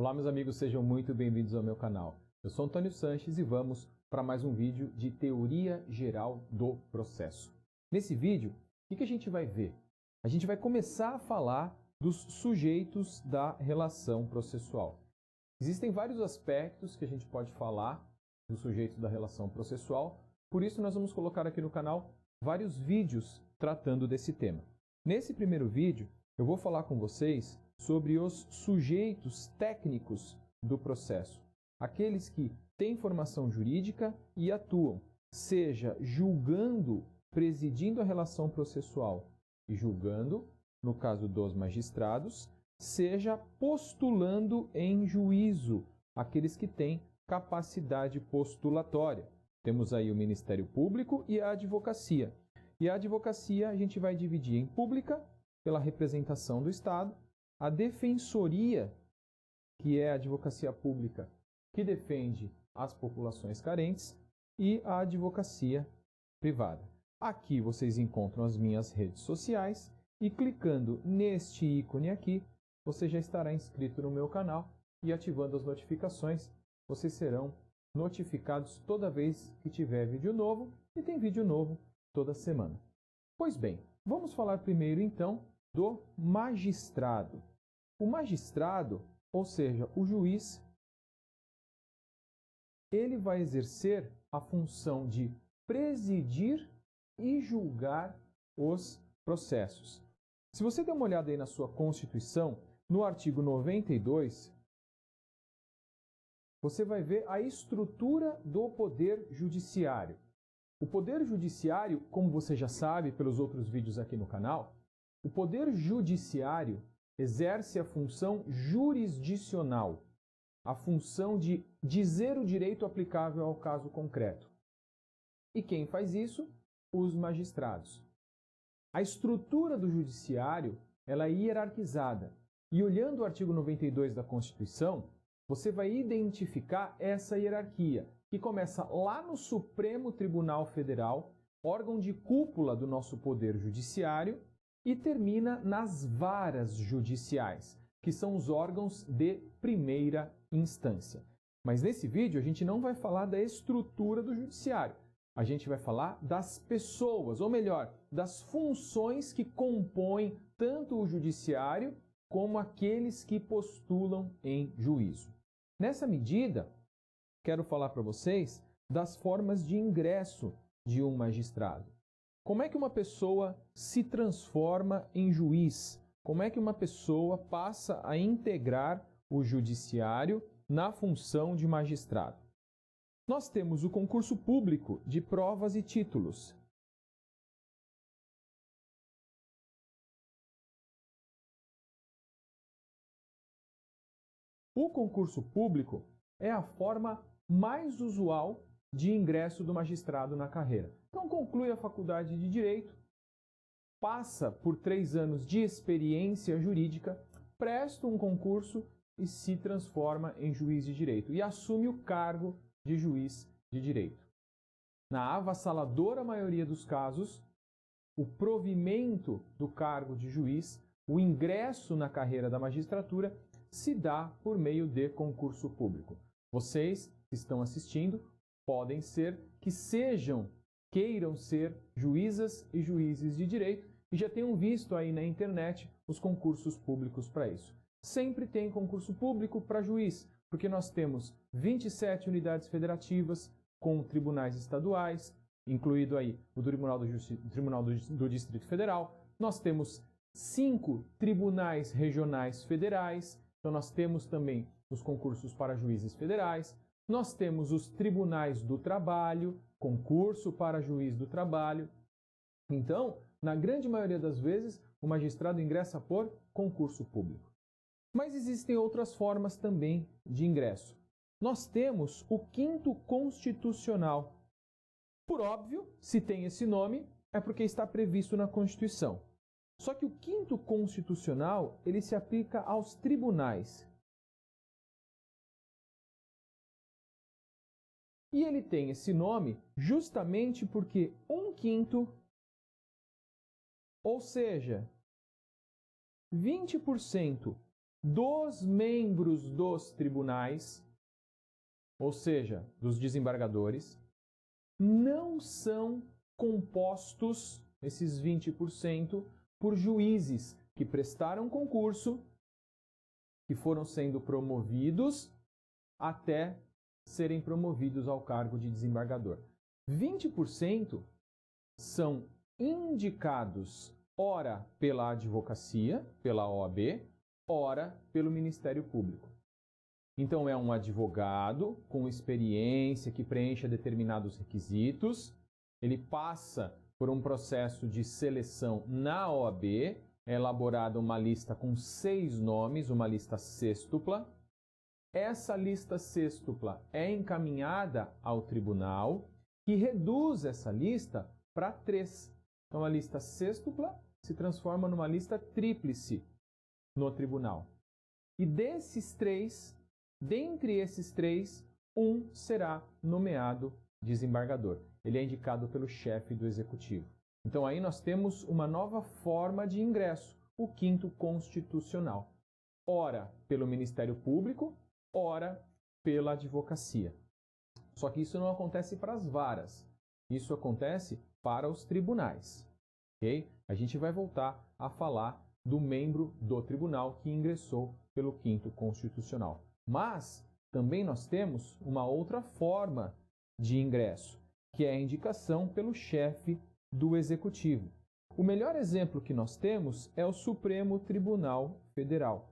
Olá, meus amigos, sejam muito bem-vindos ao meu canal. Eu sou Antônio Sanches e vamos para mais um vídeo de teoria geral do processo. Nesse vídeo, o que a gente vai ver? A gente vai começar a falar dos sujeitos da relação processual. Existem vários aspectos que a gente pode falar dos sujeitos da relação processual, por isso nós vamos colocar aqui no canal vários vídeos tratando desse tema. Nesse primeiro vídeo, eu vou falar com vocês sobre os sujeitos técnicos do processo, aqueles que têm formação jurídica e atuam, seja julgando, presidindo a relação processual e julgando, no caso dos magistrados, seja postulando em juízo, aqueles que têm capacidade postulatória. Temos aí o Ministério Público e a advocacia. E a advocacia a gente vai dividir em pública, pela representação do Estado, a defensoria, que é a advocacia pública, que defende as populações carentes, e a advocacia privada. Aqui vocês encontram as minhas redes sociais e clicando neste ícone aqui, você já estará inscrito no meu canal e ativando as notificações, vocês serão notificados toda vez que tiver vídeo novo e tem vídeo novo toda semana. Pois bem, vamos falar primeiro então do magistrado. O magistrado, ou seja, o juiz, ele vai exercer a função de presidir e julgar os processos. Se você der uma olhada aí na sua Constituição, no artigo 92, você vai ver a estrutura do Poder Judiciário. O Poder Judiciário, como você já sabe pelos outros vídeos aqui no canal, o Poder Judiciário exerce a função jurisdicional, a função de dizer o direito aplicável ao caso concreto. E quem faz isso? Os magistrados. A estrutura do judiciário ela é hierarquizada. E olhando o artigo 92 da Constituição, você vai identificar essa hierarquia, que começa lá no Supremo Tribunal Federal, órgão de cúpula do nosso Poder Judiciário, e termina nas varas judiciais, que são os órgãos de primeira instância. Mas nesse vídeo a gente não vai falar da estrutura do judiciário, a gente vai falar das pessoas, ou melhor, das funções que compõem tanto o judiciário como aqueles que postulam em juízo. Nessa medida, quero falar para vocês das formas de ingresso de um magistrado. Como é que uma pessoa se transforma em juiz? Como é que uma pessoa passa a integrar o judiciário na função de magistrado? Nós temos o concurso público de provas e títulos. O concurso público é a forma mais usual de ingresso do magistrado na carreira. Então, conclui a faculdade de Direito, passa por 3 anos de experiência jurídica, presta um concurso e se transforma em juiz de direito e assume o cargo de juiz de direito. Na avassaladora maioria dos casos, o provimento do cargo de juiz, o ingresso na carreira da magistratura, se dá por meio de concurso público. Vocês que estão assistindo podem ser que queiram ser juízas e juízes de direito e já tenham visto aí na internet os concursos públicos para isso. Sempre tem concurso público para juiz, porque nós temos 27 unidades federativas com tribunais estaduais, incluído aí o Tribunal do Distrito Federal. Nós temos 5 tribunais regionais federais, então nós temos também os concursos para juízes federais. Nós temos os tribunais do trabalho, concurso para juiz do trabalho. Então, na grande maioria das vezes, o magistrado ingressa por concurso público. Mas existem outras formas também de ingresso. Nós temos o quinto constitucional. Por óbvio, se tem esse nome, é porque está previsto na Constituição. Só que o quinto constitucional, ele se aplica aos tribunais. E ele tem esse nome justamente porque 1/5, ou seja, 20% dos membros dos tribunais, ou seja, dos desembargadores, não são compostos, esses 20%, por juízes que prestaram concurso, que foram sendo promovidos até serem promovidos ao cargo de desembargador. 20% são indicados, ora pela advocacia, pela OAB, ora pelo Ministério Público. Então, é um advogado com experiência que preencha determinados requisitos, ele passa por um processo de seleção na OAB, é elaborada uma lista com 6 nomes, uma lista sêxtupla. Essa lista sêxtupla é encaminhada ao tribunal, que reduz essa lista para 3. Então, a lista sêxtupla se transforma numa lista tríplice no tribunal. E desses 3, dentre esses 3, um será nomeado desembargador. Ele é indicado pelo chefe do executivo. Então, aí nós temos uma nova forma de ingresso, o 5º constitucional. Ora pelo Ministério Público, ora pela advocacia. Só que isso não acontece para as varas, isso acontece para os tribunais. Okay? A gente vai voltar a falar do membro do tribunal que ingressou pelo 5º constitucional. Mas também nós temos uma outra forma de ingresso, que é a indicação pelo chefe do executivo. O melhor exemplo que nós temos é o Supremo Tribunal Federal.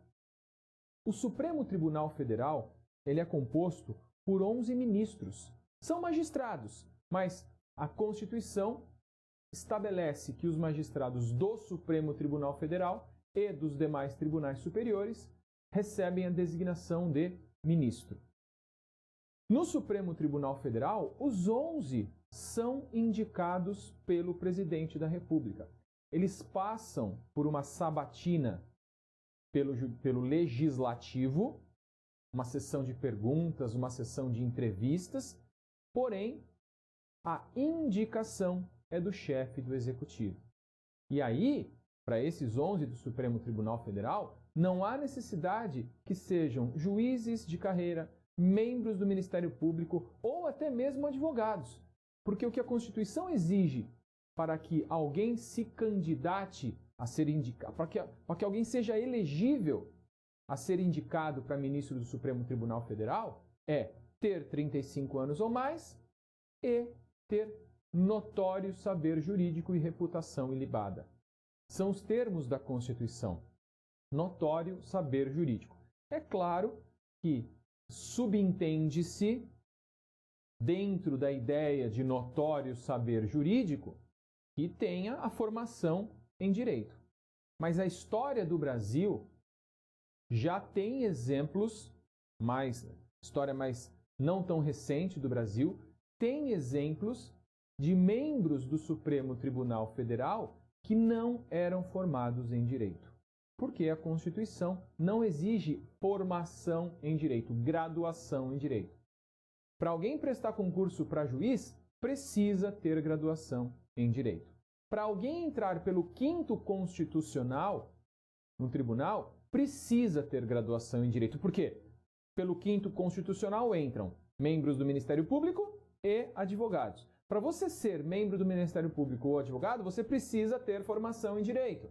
O Supremo Tribunal Federal, ele é composto por 11 ministros. São magistrados, mas a Constituição estabelece que os magistrados do Supremo Tribunal Federal e dos demais tribunais superiores recebem a designação de ministro. No Supremo Tribunal Federal, os 11 são indicados pelo presidente da República. Eles passam por uma sabatina pelo legislativo, uma sessão de perguntas, uma sessão de entrevistas, porém, a indicação é do chefe do executivo. E aí, para esses 11 do Supremo Tribunal Federal, não há necessidade que sejam juízes de carreira, membros do Ministério Público ou até mesmo advogados. Porque o que a Constituição exige para que alguém se candidate a ser indicado, para que alguém seja elegível a ser indicado para ministro do Supremo Tribunal Federal, é ter 35 anos ou mais e ter notório saber jurídico e reputação ilibada. São os termos da Constituição. Notório saber jurídico. É claro que subentende-se, dentro da ideia de notório saber jurídico, que tenha a formação em direito. Mas a história do Brasil já tem exemplos, história mais não tão recente do Brasil, tem exemplos de membros do Supremo Tribunal Federal que não eram formados em direito. Porque a Constituição não exige formação em direito, graduação em direito. Para alguém prestar concurso para juiz, precisa ter graduação em direito. Para alguém entrar pelo 5º constitucional no tribunal, precisa ter graduação em direito. Por quê? Pelo 5º constitucional entram membros do Ministério Público e advogados. Para você ser membro do Ministério Público ou advogado, você precisa ter formação em direito.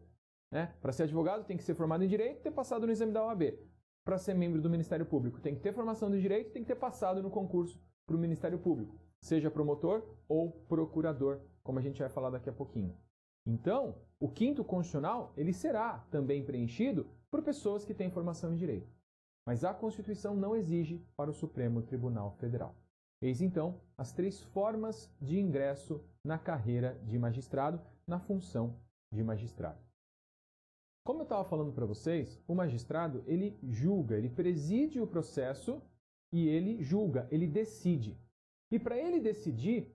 Para ser advogado, tem que ser formado em direito e ter passado no exame da OAB. Para ser membro do Ministério Público, tem que ter formação de direito, tem que ter passado no concurso para o Ministério Público, seja promotor ou procurador, como a gente vai falar daqui a pouquinho. Então, o 5º constitucional, ele será também preenchido por pessoas que têm formação em direito. Mas a Constituição não exige para o Supremo Tribunal Federal. Eis então as 3 formas de ingresso na carreira de magistrado, na função de magistrado. Como eu estava falando para vocês, o magistrado, ele julga, ele preside o processo e ele julga, ele decide. E para ele decidir,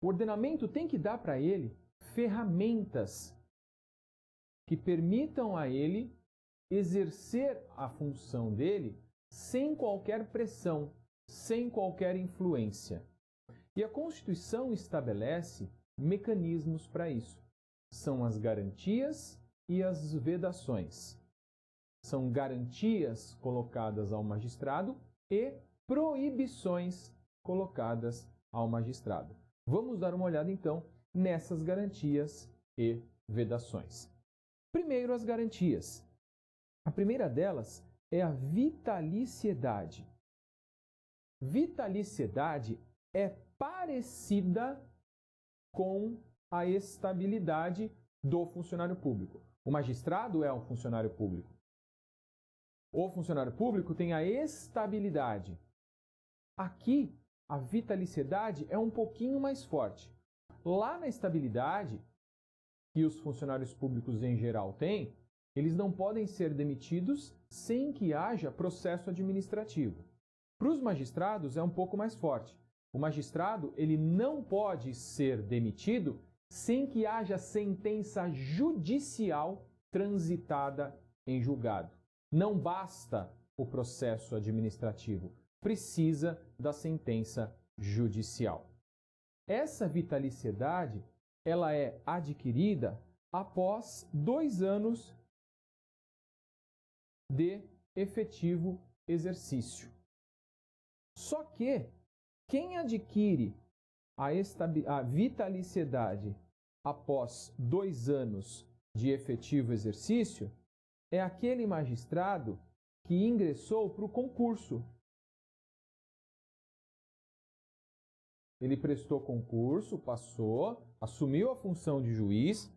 o ordenamento tem que dar para ele ferramentas que permitam a ele exercer a função dele sem qualquer pressão, sem qualquer influência. E a Constituição estabelece mecanismos para isso. São as garantias e as vedações. são garantias colocadas ao magistrado e proibições colocadas ao magistrado. Vamos dar uma olhada, então, nessas garantias e vedações. Primeiro, as garantias. A primeira delas é a vitaliciedade. Vitaliciedade é parecida com a estabilidade do funcionário público. O magistrado é um funcionário público. O funcionário público tem a estabilidade. Aqui, a vitaliciedade é um pouquinho mais forte. Lá na estabilidade, que os funcionários públicos em geral têm, eles não podem ser demitidos sem que haja processo administrativo. Para os magistrados é um pouco mais forte. O magistrado ele não pode ser demitido sem que haja sentença judicial transitada em julgado. Não basta o processo administrativo, precisa da sentença judicial. Essa vitaliciedade ela é adquirida após 2 anos de efetivo exercício. Só que quem adquire a vitaliciedade após 2 anos de efetivo exercício é aquele magistrado que ingressou para o concurso. Ele prestou concurso, passou, assumiu a função de juiz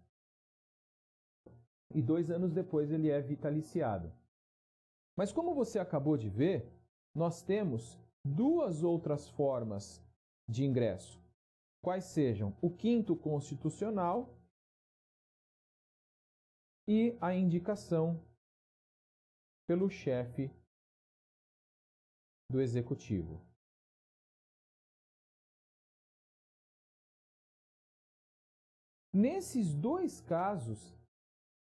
e 2 anos depois ele é vitaliciado. Mas como você acabou de ver, nós temos 2 outras formas de ingresso, quais sejam o 5º constitucional e a indicação pelo chefe do executivo. Nesses 2 casos,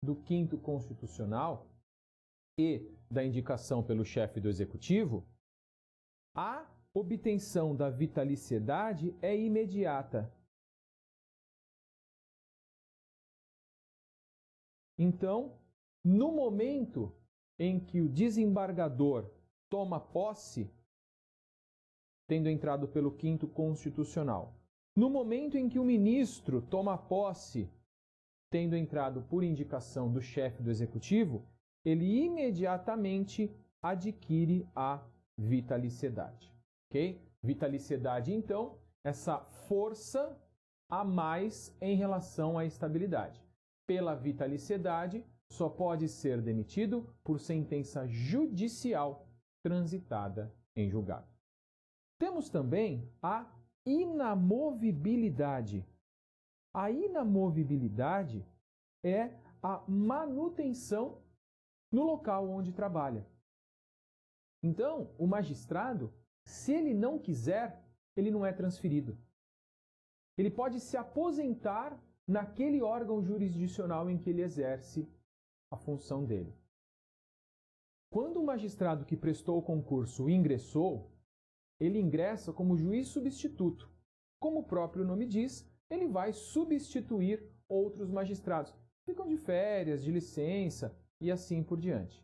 do 5º constitucional e da indicação pelo chefe do executivo, a obtenção da vitaliciedade é imediata. Então, no momento em que o desembargador toma posse, tendo entrado pelo 5º constitucional, no momento em que o ministro toma posse, tendo entrado por indicação do chefe do executivo, ele imediatamente adquire a vitaliciedade. Ok? Vitaliciedade, então, essa força a mais em relação à estabilidade. Pela vitaliciedade, só pode ser demitido por sentença judicial transitada em julgado. Temos também a inamovibilidade. A inamovibilidade é a manutenção no local onde trabalha. Então, o magistrado, se ele não quiser, ele não é transferido. Ele pode se aposentar naquele órgão jurisdicional em que ele exerce a função dele. Quando o magistrado que prestou o concurso ingressou, ele ingressa como juiz substituto. Como o próprio nome diz, ele vai substituir outros magistrados. Ficam de férias, de licença e assim por diante.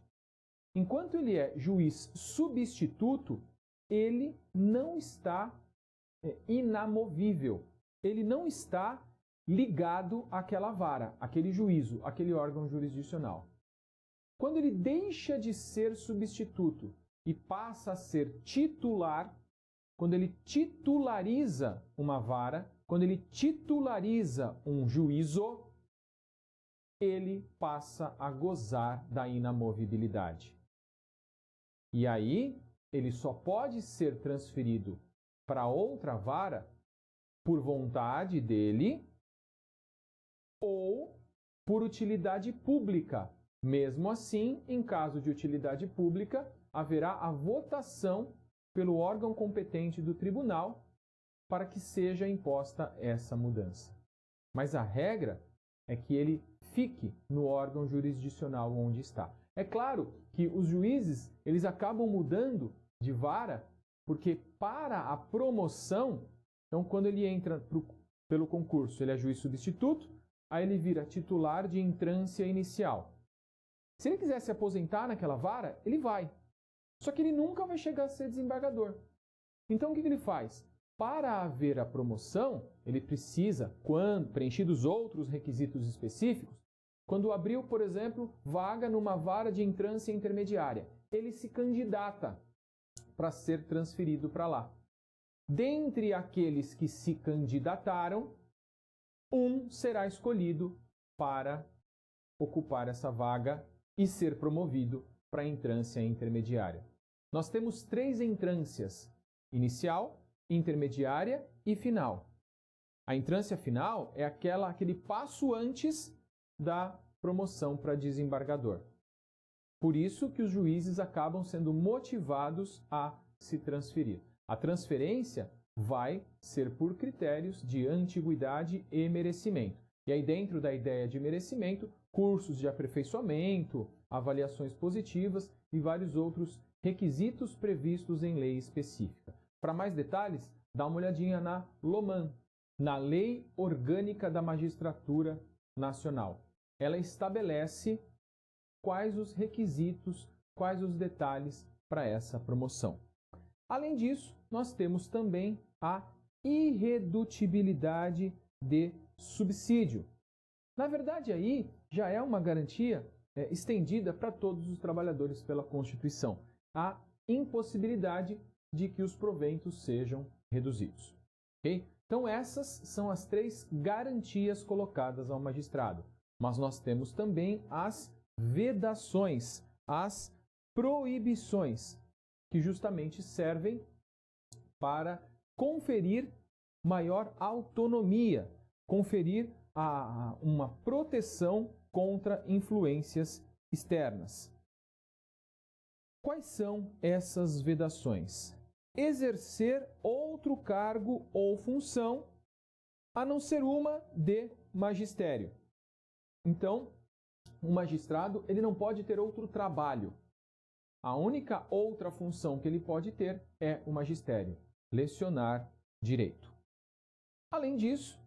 Enquanto ele é juiz substituto, ele não está inamovível. Ele não está ligado àquela vara, àquele juízo, àquele órgão jurisdicional. Quando ele deixa de ser substituto e passa a ser titular, quando ele titulariza uma vara, quando ele titulariza um juízo, ele passa a gozar da inamovibilidade. E aí, ele só pode ser transferido para outra vara por vontade dele ou por utilidade pública. Mesmo assim, em caso de utilidade pública, haverá a votação pelo órgão competente do tribunal para que seja imposta essa mudança. Mas a regra é que ele fique no órgão jurisdicional onde está. É claro que os juízes, eles acabam mudando de vara, porque para a promoção, então quando ele entra pelo concurso, ele é juiz substituto, aí ele vira titular de entrância inicial. Se ele quiser se aposentar naquela vara, ele vai. Só que ele nunca vai chegar a ser desembargador. Então, o que ele faz? Para haver a promoção, ele precisa, quando preenchidos outros requisitos específicos, quando abriu, por exemplo, vaga numa vara de entrância intermediária, ele se candidata para ser transferido para lá. Dentre aqueles que se candidataram, um será escolhido para ocupar essa vaga e ser promovido para a entrância intermediária. Nós temos 3 entrâncias: inicial, intermediária e final. A entrância final é aquele passo antes da promoção para desembargador. Por isso que os juízes acabam sendo motivados a se transferir. A transferência vai ser por critérios de antiguidade e merecimento. E aí, dentro da ideia de merecimento, cursos de aperfeiçoamento, avaliações positivas e vários outros requisitos previstos em lei específica. Para mais detalhes, dá uma olhadinha na LOMAN, na Lei Orgânica da Magistratura Nacional. Ela estabelece quais os requisitos, quais os detalhes para essa promoção. Além disso, nós temos também a irredutibilidade de subsídio. Na verdade, aí já é uma garantia estendida para todos os trabalhadores pela Constituição. A impossibilidade de que os proventos sejam reduzidos. Okay? Então, essas são as 3 garantias colocadas ao magistrado. Mas nós temos também as vedações, as proibições, que justamente servem para conferir maior autonomia, conferir uma proteção contra influências externas. Quais são essas vedações? Exercer outro cargo ou função, a não ser uma de magistério. Então, o magistrado ele não pode ter outro trabalho. A única outra função que ele pode ter é o magistério, lecionar direito. Além disso,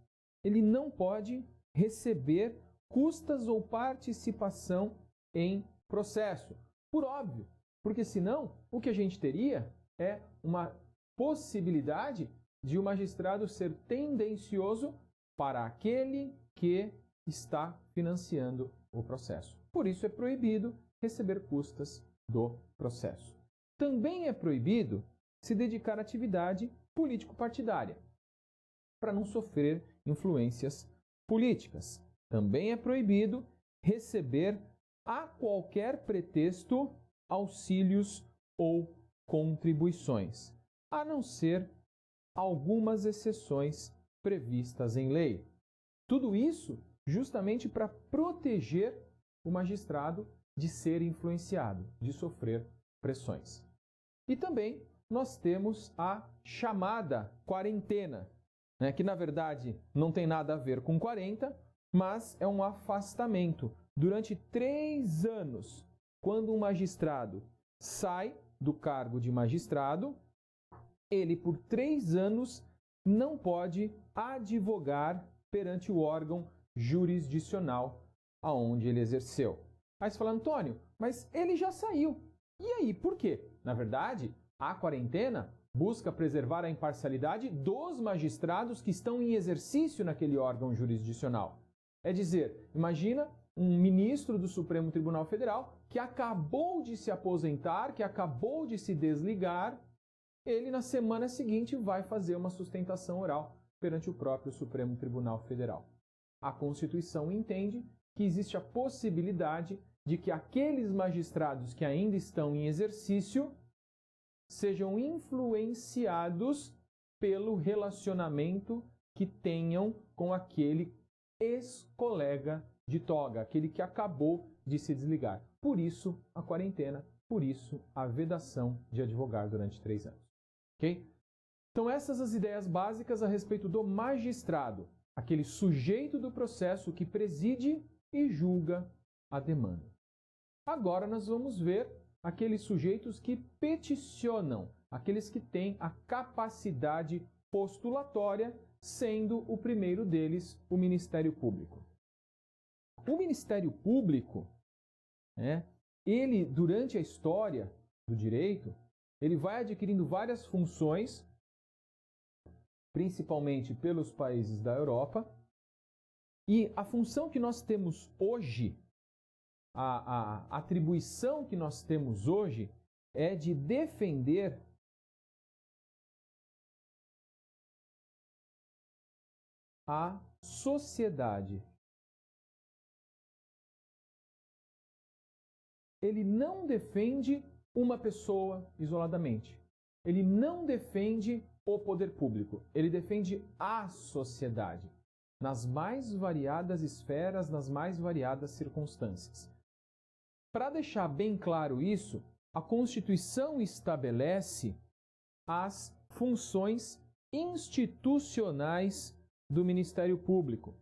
ele não pode receber custas ou participação em processo. Por óbvio, porque senão o que a gente teria é uma possibilidade de o magistrado ser tendencioso para aquele que está financiando o processo. Por isso é proibido receber custas do processo. Também é proibido se dedicar à atividade político-partidária, para não sofrer influências políticas. Também é proibido receber, a qualquer pretexto, auxílios ou contribuições, a não ser algumas exceções previstas em lei. Tudo isso justamente para proteger o magistrado de ser influenciado, de sofrer pressões. E também nós temos a chamada quarentena, que na verdade não tem nada a ver com 40, mas é um afastamento durante 3 anos. Quando um magistrado sai do cargo de magistrado, ele por 3 anos não pode advogar perante o órgão jurisdicional aonde ele exerceu. Aí você fala, Antônio, mas ele já saiu. E aí, por quê? Na verdade, a quarentena busca preservar a imparcialidade dos magistrados que estão em exercício naquele órgão jurisdicional. É dizer, imagina um ministro do Supremo Tribunal Federal que acabou de se aposentar, que acabou de se desligar, ele na semana seguinte vai fazer uma sustentação oral perante o próprio Supremo Tribunal Federal. A Constituição entende que existe a possibilidade de que aqueles magistrados que ainda estão em exercício sejam influenciados pelo relacionamento que tenham com aquele ex-colega de toga, aquele que acabou de se desligar. Por isso, a quarentena, por isso, a vedação de advogar durante 3 anos. Ok? Então, essas as ideias básicas a respeito do magistrado, aquele sujeito do processo que preside e julga a demanda. Agora nós vamos ver aqueles sujeitos que peticionam, aqueles que têm a capacidade postulatória, sendo o primeiro deles o Ministério Público. O Ministério Público, né? Ele, durante a história do direito, ele vai adquirindo várias funções, principalmente pelos países da Europa, e a função que nós temos hoje, a atribuição que nós temos hoje é de defender a sociedade. Ele não defende uma pessoa isoladamente. Ele não defende o poder público. Ele defende a sociedade, nas mais variadas esferas, nas mais variadas circunstâncias. Para deixar bem claro isso, a Constituição estabelece as funções institucionais do Ministério Público.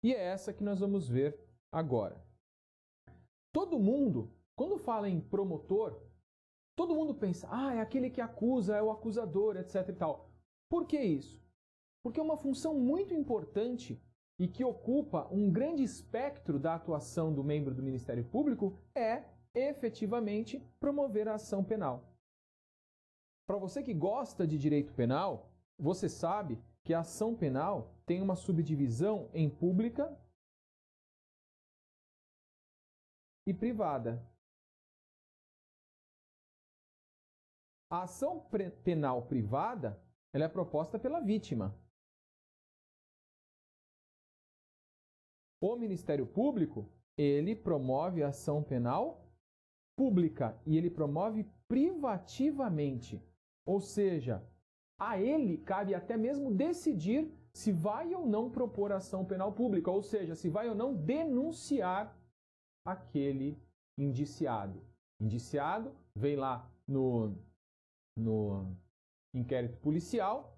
E é essa que nós vamos ver agora. Todo mundo, quando fala em promotor, todo mundo pensa, é aquele que acusa, é o acusador, etc. e tal. Por que isso? Porque uma função muito importante e que ocupa um grande espectro da atuação do membro do Ministério Público é, efetivamente, promover a ação penal. Para você que gosta de direito penal, você sabe que a ação penal tem uma subdivisão em pública e privada. A ação penal privada, ela é proposta pela vítima. O Ministério Público, ele promove a ação penal pública e ele promove privativamente. Ou seja, a ele cabe até mesmo decidir se vai ou não propor ação penal pública, ou seja, se vai ou não denunciar aquele indiciado. Indiciado vem lá no inquérito policial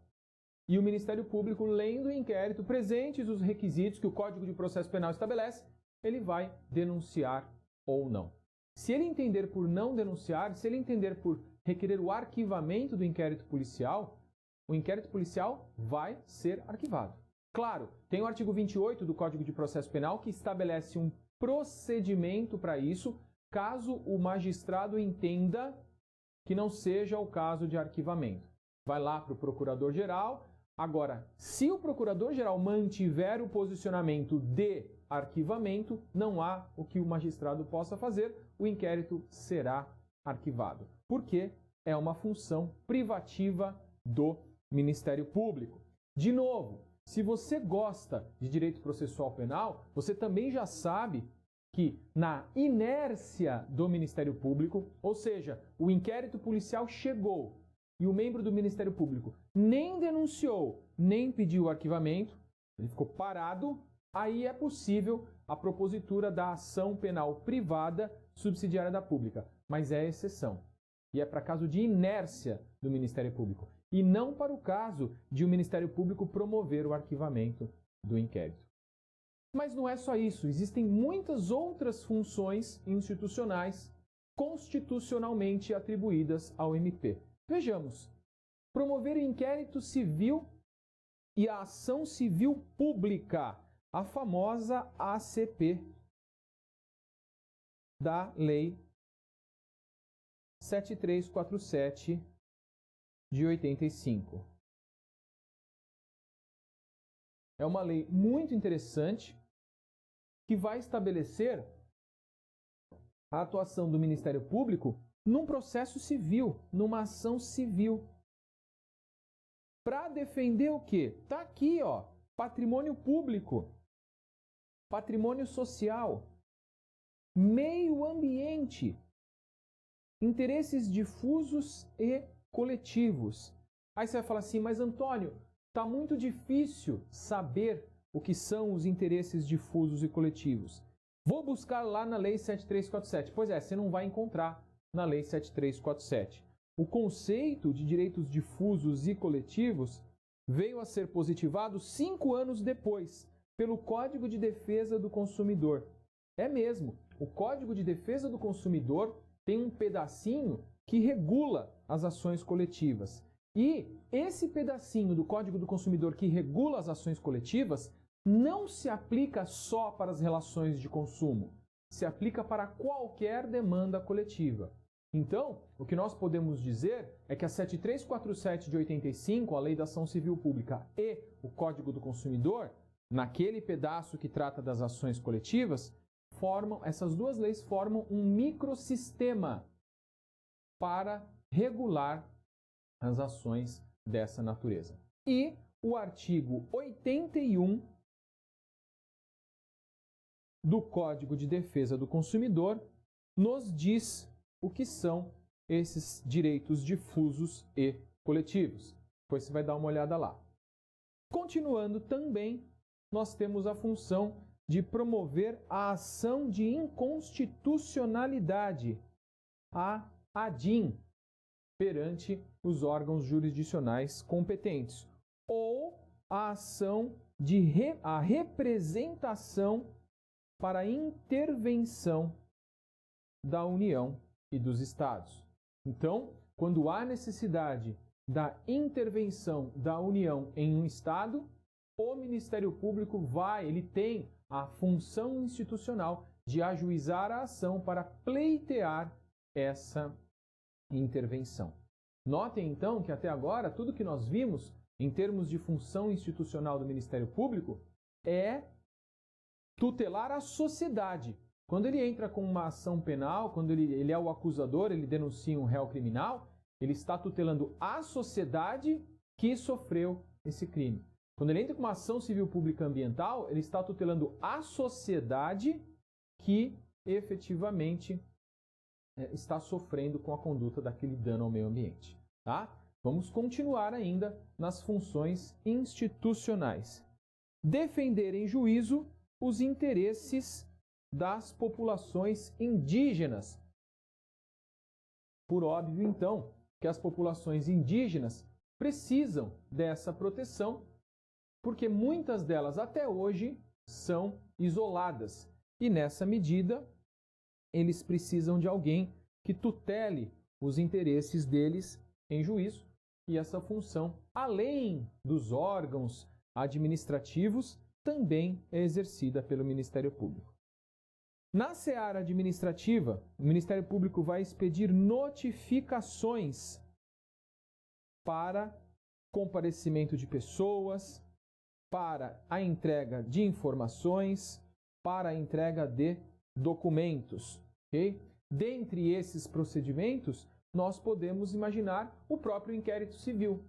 e o Ministério Público, lendo o inquérito, presentes os requisitos que o Código de Processo Penal estabelece, ele vai denunciar ou não. Se ele entender por não denunciar, se ele entender por requerer o arquivamento do inquérito policial, o inquérito policial vai ser arquivado. Claro, tem o artigo 28 do Código de Processo Penal que estabelece um procedimento para isso, caso o magistrado entenda que não seja o caso de arquivamento. Vai lá para o procurador-geral. Agora, se o procurador-geral mantiver o posicionamento de arquivamento, não há o que o magistrado possa fazer, o inquérito será arquivado. Porque é uma função privativa do Ministério Público. De novo, se você gosta de direito processual penal, você também já sabe que na inércia do Ministério Público, ou seja, o inquérito policial chegou e o membro do Ministério Público nem denunciou, nem pediu arquivamento, ele ficou parado, aí é possível a propositura da ação penal privada subsidiária da pública, mas é exceção. E é para caso de inércia do Ministério Público, e não para o caso de o Ministério Público promover o arquivamento do inquérito. Mas não é só isso, existem muitas outras funções institucionais constitucionalmente atribuídas ao MP. Vejamos, promover o inquérito civil e a ação civil pública, a famosa ACP da Lei 7347 de 85. É uma lei muito interessante que vai estabelecer a atuação do Ministério Público num processo civil, numa ação civil. Para defender o quê? Está aqui, ó, patrimônio público, patrimônio social, meio ambiente, interesses difusos e coletivos. Aí você vai falar assim, mas Antônio, está muito difícil saber o que são os interesses difusos e coletivos. Vou buscar lá na Lei 7347. Pois é, você não vai encontrar na Lei 7347. O conceito de direitos difusos e coletivos veio a ser positivado 5 anos depois, pelo Código de Defesa do Consumidor. É mesmo, o Código de Defesa do Consumidor tem um pedacinho que regula as ações coletivas. E esse pedacinho do Código do Consumidor que regula as ações coletivas não se aplica só para as relações de consumo. se aplica para qualquer demanda coletiva. Então, o que nós podemos dizer é que a 7347 de 85, a Lei da Ação Civil Pública e o Código do Consumidor, naquele pedaço que trata das ações coletivas, essas duas leis formam um microsistema para regular as ações dessa natureza. E o artigo 81 do Código de Defesa do Consumidor nos diz o que são esses direitos difusos e coletivos. Depois você vai dar uma olhada lá. Continuando também, nós temos a função de promover a ação de inconstitucionalidade, a ADIM, perante os órgãos jurisdicionais competentes, ou a ação de a representação para intervenção da União e dos Estados. Então, quando há necessidade da intervenção da União em um Estado, o Ministério Público ele tem a função institucional de ajuizar a ação para pleitear essa intervenção. Notem, então, que até agora tudo que nós vimos em termos de função institucional do Ministério Público é tutelar a sociedade. Quando ele entra com uma ação penal, quando ele é o acusador, ele denuncia um réu criminal, ele está tutelando a sociedade que sofreu esse crime. Quando ele entra com uma ação civil pública ambiental, ele está tutelando a sociedade que efetivamente está sofrendo com a conduta daquele dano ao meio ambiente. Tá? Vamos continuar ainda nas funções institucionais. Defender em juízo os interesses das populações indígenas. Por óbvio, então, que as populações indígenas precisam dessa proteção, porque muitas delas até hoje são isoladas. E nessa medida, eles precisam de alguém que tutele os interesses deles em juízo. E essa função, além dos órgãos administrativos, também é exercida pelo Ministério Público. Na seara administrativa, o Ministério Público vai expedir notificações para comparecimento de pessoas, para a entrega de informações, para a entrega de documentos. Okay? Dentre esses procedimentos, nós podemos imaginar o próprio inquérito civil.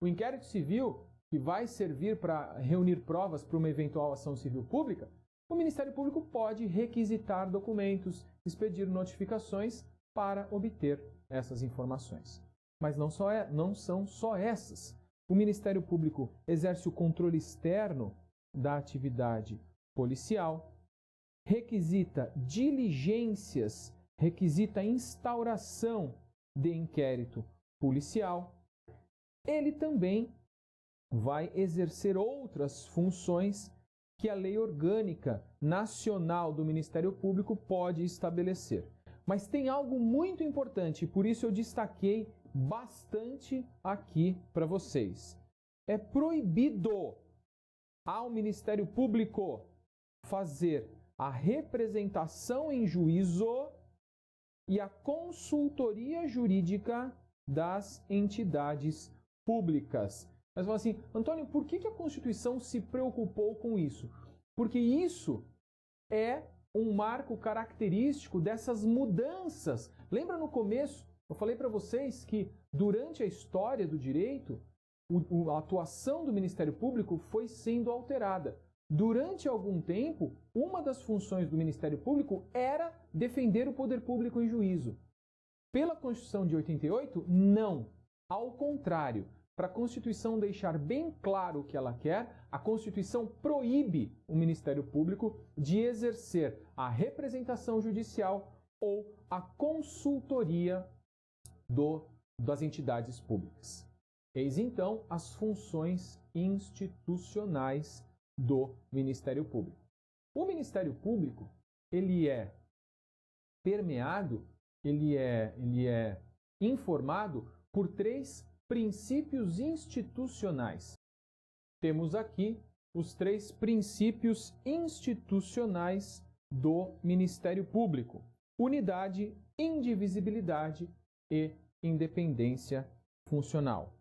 O inquérito civil, que vai servir para reunir provas para uma eventual ação civil pública, o Ministério Público pode requisitar documentos, expedir notificações para obter essas informações. Mas não são só essas. O Ministério Público exerce o controle externo da atividade policial, requisita diligências, requisita instauração de inquérito policial. Ele também vai exercer outras funções que a Lei Orgânica Nacional do Ministério Público pode estabelecer. Mas tem algo muito importante, por isso eu destaquei bastante aqui para vocês. É proibido ao Ministério Público fazer a representação em juízo e a consultoria jurídica das entidades públicas. Mas fala assim, Antônio, por que a Constituição se preocupou com isso? Porque isso é um marco característico dessas mudanças. Lembra no começo, eu falei para vocês que durante a história do direito, a atuação do Ministério Público foi sendo alterada. Durante algum tempo, uma das funções do Ministério Público era defender o poder público em juízo. Pela Constituição de 88, não. Ao contrário, para a Constituição deixar bem claro o que ela quer, a Constituição proíbe o Ministério Público de exercer a representação judicial ou a consultoria das entidades públicas. Eis então as funções institucionais do Ministério Público. O Ministério Público, ele é permeado, ele é informado por três princípios institucionais. Temos aqui os três princípios institucionais do Ministério Público: unidade, indivisibilidade e independência funcional.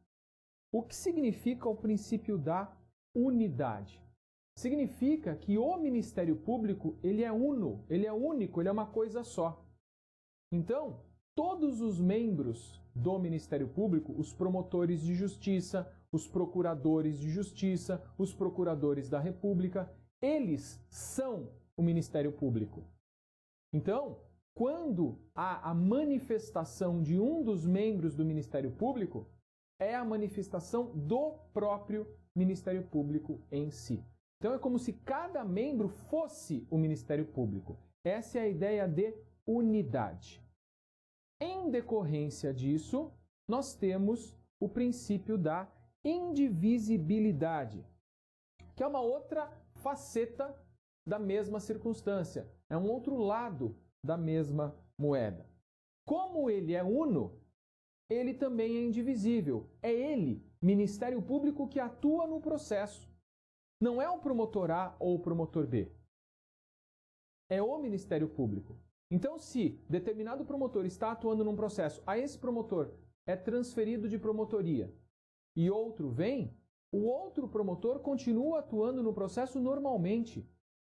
O que significa o princípio da unidade? Significa que o Ministério Público ele é uno, ele é único, ele é uma coisa só. Então, todos os membros do Ministério Público, os promotores de justiça, os procuradores de justiça, os procuradores da República, eles são o Ministério Público. Então, quando há a manifestação de um dos membros do Ministério Público, é a manifestação do próprio Ministério Público em si. Então, é como se cada membro fosse o Ministério Público. Essa é a ideia de unidade. Em decorrência disso, nós temos o princípio da indivisibilidade, que é uma outra faceta da mesma circunstância, é um outro lado da mesma moeda. Como ele é uno, ele também é indivisível. É ele, Ministério Público, que atua no processo. Não é o promotor A ou o promotor B. É o Ministério Público. Então, se determinado promotor está atuando num processo, a esse promotor é transferido de promotoria e outro vem, o outro promotor continua atuando no processo normalmente,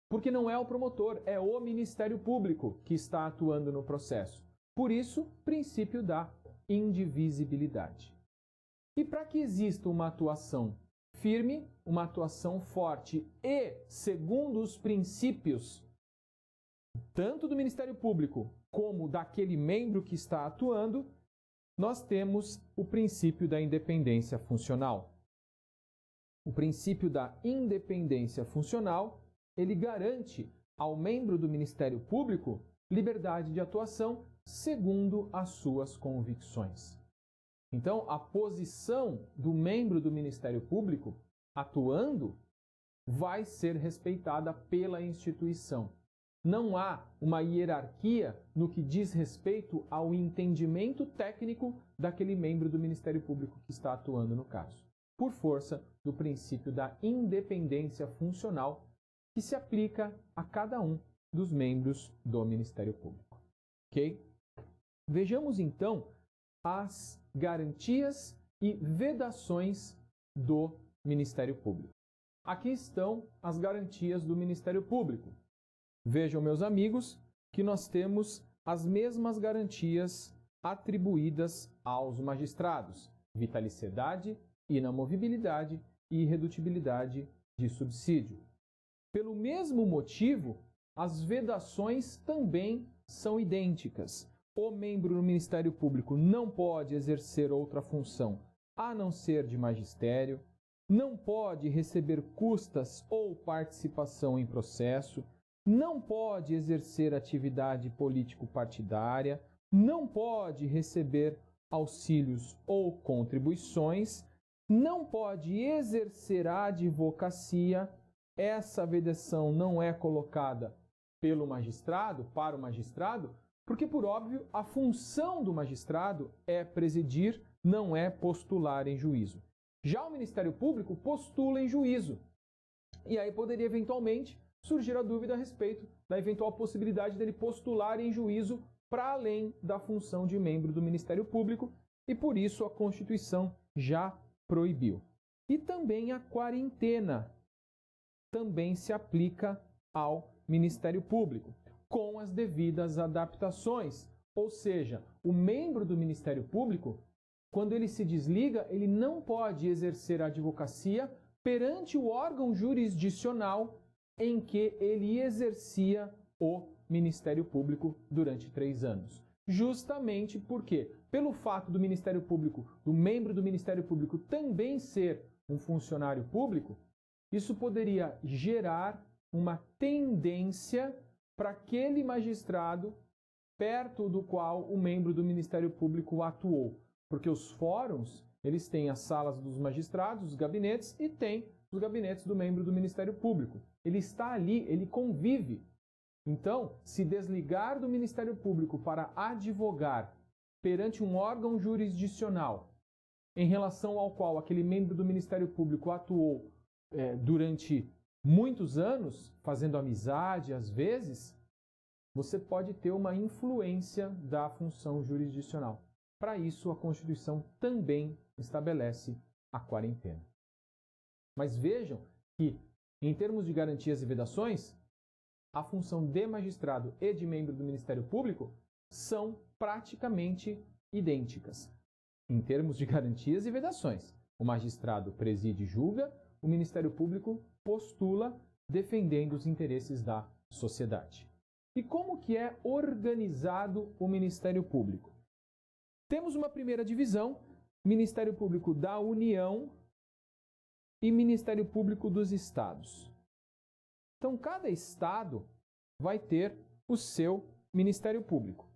porque não é o promotor, é o Ministério Público que está atuando no processo. Por isso, princípio da indivisibilidade. E para que exista uma atuação firme, uma atuação forte e segundo os princípios tanto do Ministério Público como daquele membro que está atuando, nós temos o princípio da independência funcional. O princípio da independência funcional, ele garante ao membro do Ministério Público liberdade de atuação segundo as suas convicções. Então, a posição do membro do Ministério Público atuando vai ser respeitada pela instituição. Não há uma hierarquia no que diz respeito ao entendimento técnico daquele membro do Ministério Público que está atuando no caso, por força do princípio da independência funcional que se aplica a cada um dos membros do Ministério Público. Ok? Vejamos então as garantias e vedações do Ministério Público. Aqui estão as garantias do Ministério Público. Vejam, meus amigos, que nós temos as mesmas garantias atribuídas aos magistrados: vitaliciedade, inamovibilidade e irredutibilidade de subsídio. Pelo mesmo motivo, as vedações também são idênticas. O membro do Ministério Público não pode exercer outra função a não ser de magistério, não pode receber custas ou participação em processo, não pode exercer atividade político-partidária, não pode receber auxílios ou contribuições, não pode exercer a advocacia. Essa vedação não é colocada pelo magistrado, para o magistrado, porque, por óbvio, a função do magistrado é presidir, não é postular em juízo. Já o Ministério Público postula em juízo. E aí poderia, eventualmente, surgir a dúvida a respeito da eventual possibilidade dele postular em juízo para além da função de membro do Ministério Público, e por isso a Constituição já proibiu. E também a quarentena também se aplica ao Ministério Público, com as devidas adaptações. Ou seja, o membro do Ministério Público, quando ele se desliga, ele não pode exercer a advocacia perante o órgão jurisdicional em que ele exercia o Ministério Público durante 3 anos. Justamente porque, pelo fato do Ministério Público, do membro do Ministério Público também ser um funcionário público, isso poderia gerar uma tendência para aquele magistrado perto do qual o membro do Ministério Público atuou. Porque os fóruns, eles têm as salas dos magistrados, os gabinetes, e têm os gabinetes do membro do Ministério Público. Ele está ali, ele convive. Então, se desligar do Ministério Público para advogar perante um órgão jurisdicional em relação ao qual aquele membro do Ministério Público atuou durante muitos anos, fazendo amizade às vezes, você pode ter uma influência da função jurisdicional. Para isso, a Constituição também estabelece a quarentena. Mas vejam que, em termos de garantias e vedações, a função de magistrado e de membro do Ministério Público são praticamente idênticas. Em termos de garantias e vedações, o magistrado preside e julga, o Ministério Público postula, defendendo os interesses da sociedade. E como que é organizado o Ministério Público? Temos uma primeira divisão, Ministério Público da União e Ministério Público dos Estados. Então, cada estado vai ter o seu Ministério Público.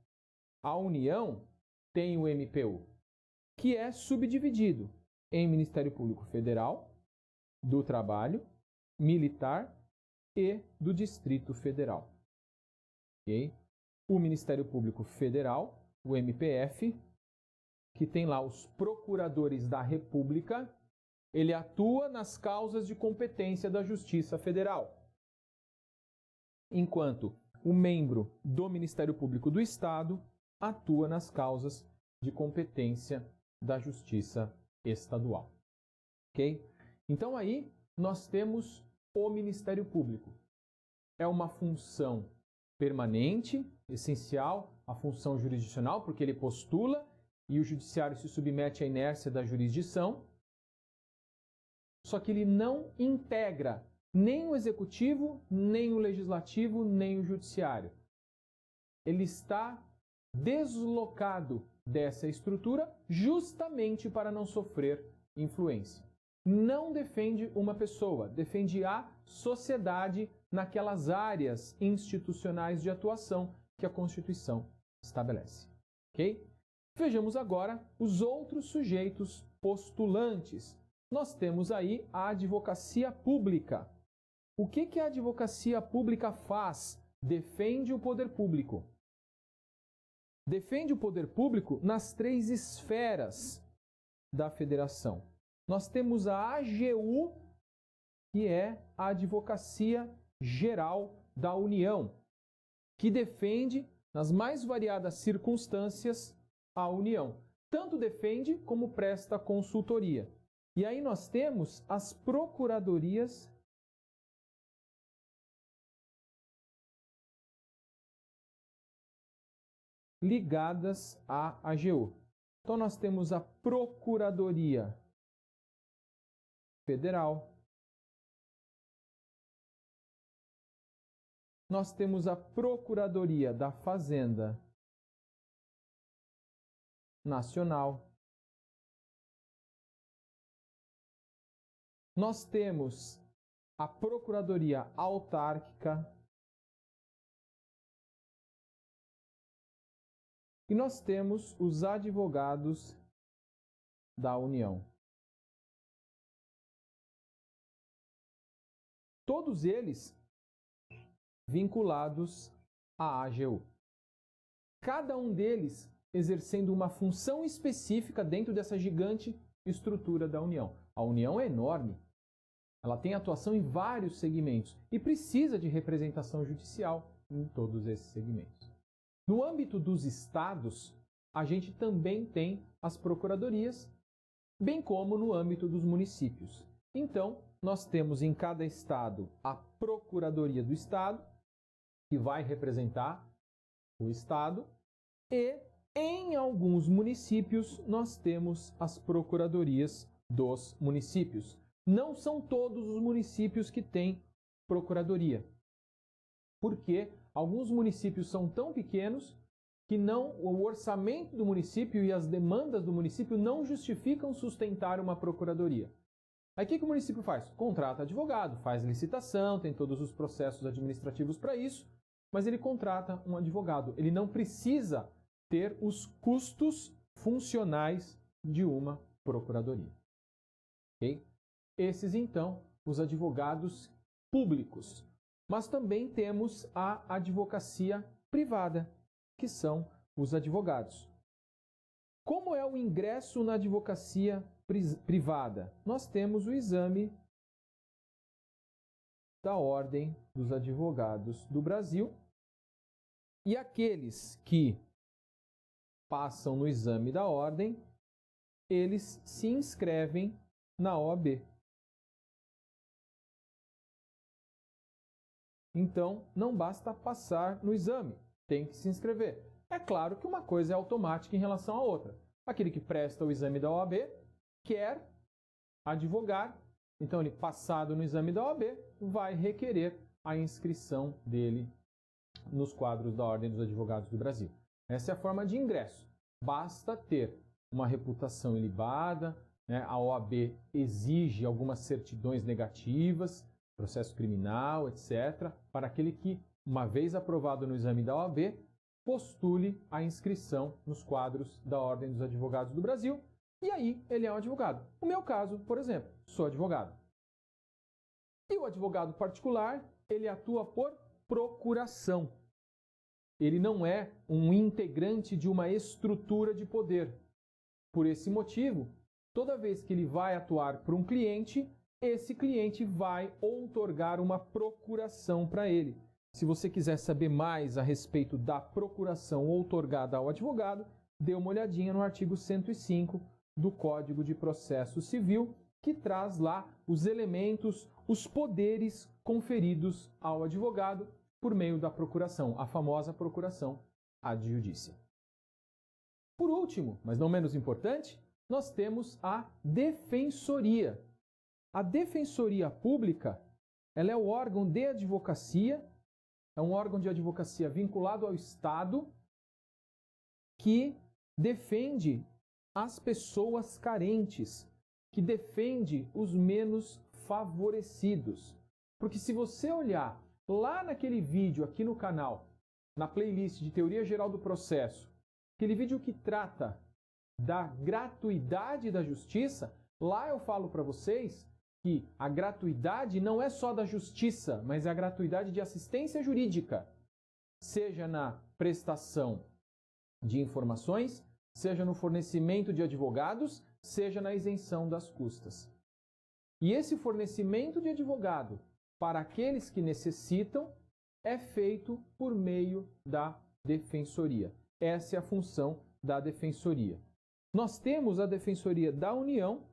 A União tem o MPU, que é subdividido em Ministério Público Federal, do Trabalho, Militar e do Distrito Federal. Okay? O Ministério Público Federal, o MPF, que tem lá os procuradores da República, ele atua nas causas de competência da Justiça Federal. Enquanto o membro do Ministério Público do Estado atua nas causas de competência da Justiça Estadual. Ok? Então aí nós temos o Ministério Público. É uma função permanente, essencial, a função jurisdicional, porque ele postula e o judiciário se submete à inércia da jurisdição. Só que ele não integra nem o executivo, nem o legislativo, nem o judiciário. Ele está deslocado dessa estrutura justamente para não sofrer influência. Não defende uma pessoa, defende a sociedade naquelas áreas institucionais de atuação que a Constituição estabelece. Ok? Vejamos agora os outros sujeitos postulantes. Nós temos aí a advocacia pública. O que a advocacia pública faz? Defende o poder público. Defende o poder público nas 3 esferas da federação. Nós temos a AGU, que é a Advocacia Geral da União, que defende, nas mais variadas circunstâncias, a União. Tanto defende como presta consultoria. E aí nós temos as procuradorias ligadas à AGU. Então nós temos a Procuradoria Federal. Nós temos a Procuradoria da Fazenda Nacional. Nós temos a Procuradoria Autárquica. E nós temos os advogados da União. Todos eles vinculados à AGU. Cada um deles exercendo uma função específica dentro dessa gigante estrutura da União. A União é enorme. Ela tem atuação em vários segmentos e precisa de representação judicial em todos esses segmentos. No âmbito dos estados, a gente também tem as procuradorias, bem como no âmbito dos municípios. Então, nós temos em cada estado a Procuradoria do Estado, que vai representar o estado, e em alguns municípios nós temos as procuradorias dos municípios. Não são todos os municípios que têm procuradoria, porque alguns municípios são tão pequenos que o orçamento do município e as demandas do município não justificam sustentar uma procuradoria. Aí o que o município faz? Contrata advogado, faz licitação, tem todos os processos administrativos para isso, mas ele contrata um advogado. Ele não precisa ter os custos funcionais de uma procuradoria. Okay? Esses, então, os advogados públicos. Mas também temos a advocacia privada, que são os advogados. Como é o ingresso na advocacia privada? Nós temos o exame da Ordem dos Advogados do Brasil, E aqueles que passam no exame da ordem, eles se inscrevem na OAB. Então, não basta passar no exame, tem que se inscrever. É claro que uma coisa é automática em relação à outra. Aquele que presta o exame da OAB quer advogar, então ele, passado no exame da OAB, vai requerer a inscrição dele nos quadros da Ordem dos Advogados do Brasil. Essa é a forma de ingresso. Basta ter uma reputação ilibada, né? A OAB exige algumas certidões negativas, processo criminal, etc., para aquele que, uma vez aprovado no exame da OAB, postule a inscrição nos quadros da Ordem dos Advogados do Brasil, e aí ele é um advogado. No meu caso, por exemplo, sou advogado. E o advogado particular, ele atua por procuração. Ele não é um integrante de uma estrutura de poder. Por esse motivo, toda vez que ele vai atuar para um cliente, esse cliente vai outorgar uma procuração para ele. Se você quiser saber mais a respeito da procuração outorgada ao advogado, dê uma olhadinha no artigo 105 do Código de Processo Civil, que traz lá os elementos, os poderes conferidos ao advogado por meio da procuração, a famosa procuração ad judicia. Por último, mas não menos importante, nós temos a defensoria. A defensoria pública, ela é o órgão de advocacia, é um órgão de advocacia vinculado ao Estado que defende as pessoas carentes, que defende os menos favorecidos. Porque se você olhar lá naquele vídeo aqui no canal, na playlist de Teoria Geral do Processo, aquele vídeo que trata da gratuidade da justiça, lá eu falo para vocês que a gratuidade não é só da justiça, mas é a gratuidade de assistência jurídica, seja na prestação de informações, seja no fornecimento de advogados, seja na isenção das custas. E esse fornecimento de advogado para aqueles que necessitam é feito por meio da defensoria. Essa é a função da defensoria. Nós temos a Defensoria da União,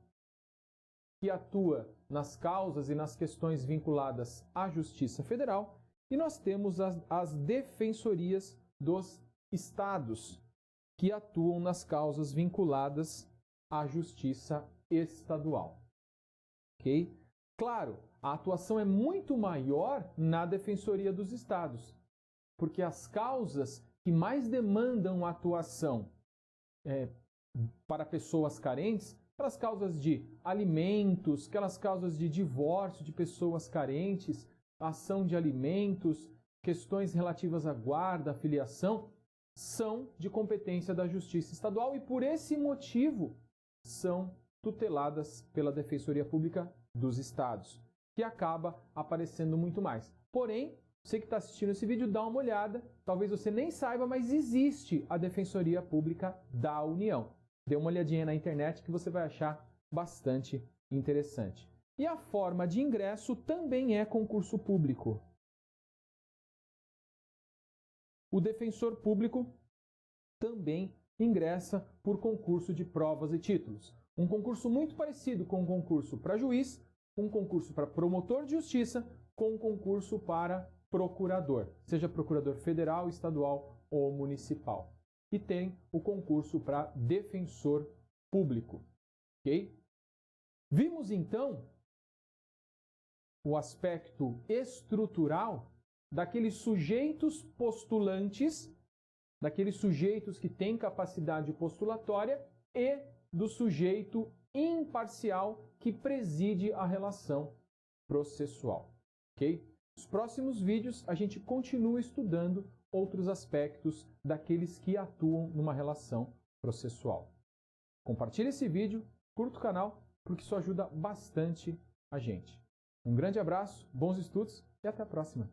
que atua nas causas e nas questões vinculadas à Justiça Federal, e nós temos as defensorias dos estados, que atuam nas causas vinculadas à Justiça Estadual. Ok? Claro, a atuação é muito maior na Defensoria dos Estados, porque as causas que mais demandam atuação para pessoas carentes, aquelas causas de alimentos, aquelas causas de divórcio de pessoas carentes, ação de alimentos, questões relativas à guarda, à filiação, são de competência da Justiça Estadual e, por esse motivo, são tuteladas pela Defensoria Pública dos Estados, que acaba aparecendo muito mais. Porém, você que está assistindo esse vídeo, dá uma olhada, talvez você nem saiba, mas existe a Defensoria Pública da União. Dê uma olhadinha na internet que você vai achar bastante interessante. E a forma de ingresso também é concurso público. O defensor público também ingressa por concurso de provas e títulos. Um concurso muito parecido com um concurso para juiz, um concurso para promotor de justiça, com um concurso para procurador, seja procurador federal, estadual ou municipal. E tem o concurso para defensor público. Ok? Vimos então o aspecto estrutural daqueles sujeitos postulantes, daqueles sujeitos que têm capacidade postulatória e do sujeito imparcial que preside a relação processual. Ok? Nos próximos vídeos a gente continua estudando outros aspectos daqueles que atuam numa relação processual. Compartilhe esse vídeo, curta o canal, porque isso ajuda bastante a gente. Um grande abraço, bons estudos e até a próxima!